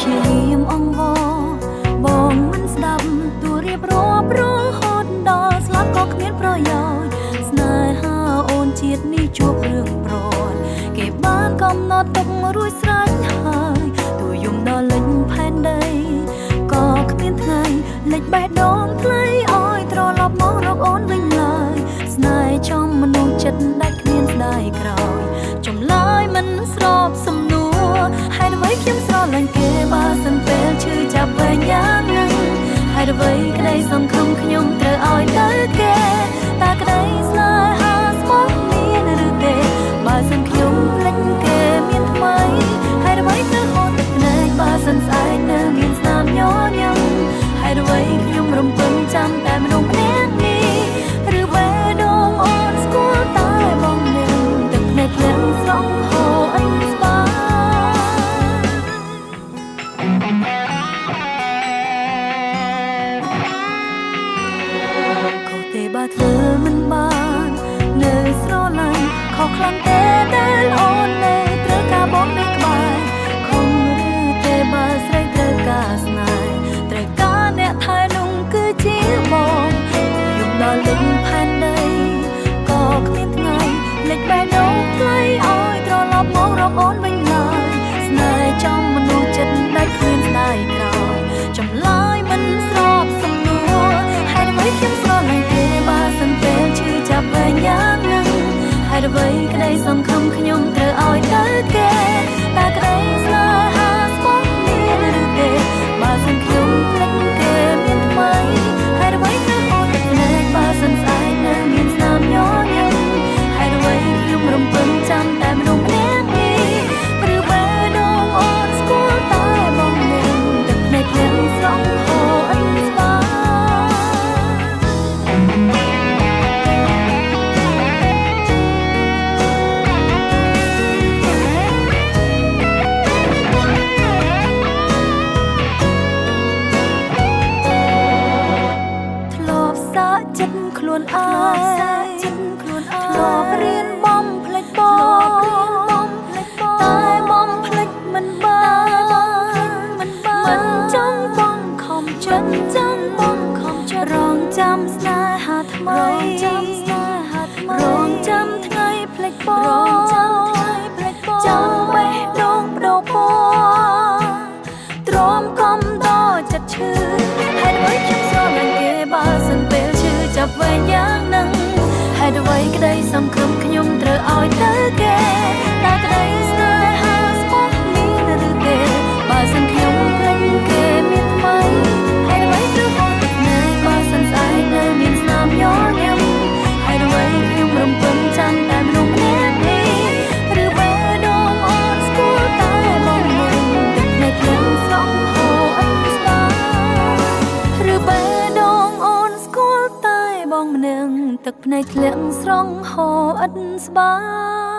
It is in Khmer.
ជាយាមអង្វរបងមិនស្ដាប់ទូរៀបរាប់រហូតដល់ស្លាប់ក៏គ្មានប្រយោជន៍ស្នេហាអូនជាតិនេះជួបរឿងប្រន់គេបានកំណត់ទុករួចស្រេចហើយទូយំដល់លេចផែនដីក៏គ្មានថ្ងៃលេចបេះដូងថ្លៃឲ្យត្រឡប់មករកអូនវិញឡើយស្នេហ៍ចំមនុស្សចិត្តដាច់គ្មានស្ដាយក្រោយចម្លើយមិនស្របសំណួរហេតុអ្វីខ្ញុំស្រឡាញ់គេបើសិនពេលឈឺចាប់វែងយ៉ាងហ្នឹងហេតុអ្វីក្តីសង្ឃឹមខ្ញុំត្រូវឲ្យទៅគេតើក្តីស្នេហាស្មោះមានឬទេបើសិនខ្ញុំភ្លេចគេមានថ្មីហេតុអ្វីទៅហូតទឹកភ្នែកបើសិនស្អែកនៅមានស្នាមញញឹមហេតុអ្វីខ្ញុំរំពឹងចាំតែមនុស្សម្នាក់នេះឬបេះដូងអូនស្គាល់តែបងនឹងទឹកភ្នែកភ្លៀងស្រង់ហូរអញស្បាបើធ្វើមិនបាននៅស្រឡាញ់ខុសខ្លាំងទេដែលអូននៅត្រូវការបងនៅក្បែរខំឬទេបើស្រីត្រូវការស្នេហ៍ត្រូវការអ្នកថែនោះគឺជាបងយំដល់លេចផែនដីក៏គ្មានថ្ងៃលេចបេះដូងថ្លៃឲ្យត្រឡប់មករកអូនវិញឡើយស្នេហ៍ចំមនុស្សចិត្តដាច់គ្មានស្ដាយក្រោយចម្លើយមិនស្របសំណួរហេតុអ្វីខ្ញុំស្រឡាញ់គេបើសិនពេលឈឺចាប់វែងយ៉ាងហ្នឹងហេតុអ្វីក្តីសង្ឃឹមខ្ញុំត្រូវឲ្យទៅគេតើក្តីស្នេហាស្មោះមានឬទេបើសិនខ្ញុំភ្លេចគេមានថ្មីហេតុអ្វីទៅហូតទឹកភ្នែកបើសិនស្អែកនៅមានស្នាមញញឹមហេតុអ្វីខ្ញុំរំពឹងចាំតែមនុស្សម្នាក់នេះឬបេះដូងអូនស្គាល់តែបងនឹងទឹកភ្នែកភ្លៀងស្រង់ហូរអញស្បាចិត្តខ្លួនឯងធ្លាប់រៀនបំភ្លេចបងតែបំភ្លេចមិនបានមិនចង់បងខំចិត្តរងចាំស្នេហាថ្មីរងចាំថ្ងៃភ្លេចបងចាំបេះដូងបដូរពណ៌ទ្រាំកំដរចិត្តឈឺហេតុអ្វីខ្ញុំស្រឡាញ់គេបើសិនពេលចាប់វែងយ៉ាងហ្នឹងហេតុអ្វីក្តីសង្ឃឹមខ្ញុំត្រូវឲ្យទៅគេតើក្តីស្នេហាស្មោះមានឬទេបើសិនខ្ញុំភ្លេចគេមានថ្មីហេតុអ្វីត្រូវហូតទឹកភ្នែកបើសិនស្អែកនៅមានស្នាមញញឹមហេតុអ្វីខ្ញុំរំពឹងចាំតែមនុស្សម្នាក់នេះឬបេះដូងអូនស្គាល់តែបងនឹងទឹកភ្នែកភ្លៀងស្រង់ហូរអញស្បាឬបេះដូងអូនស្គាល់តែបងម្នាក់ទឹកភ្នែកធ្លាក់ស្រង់ហូរឥតស្បា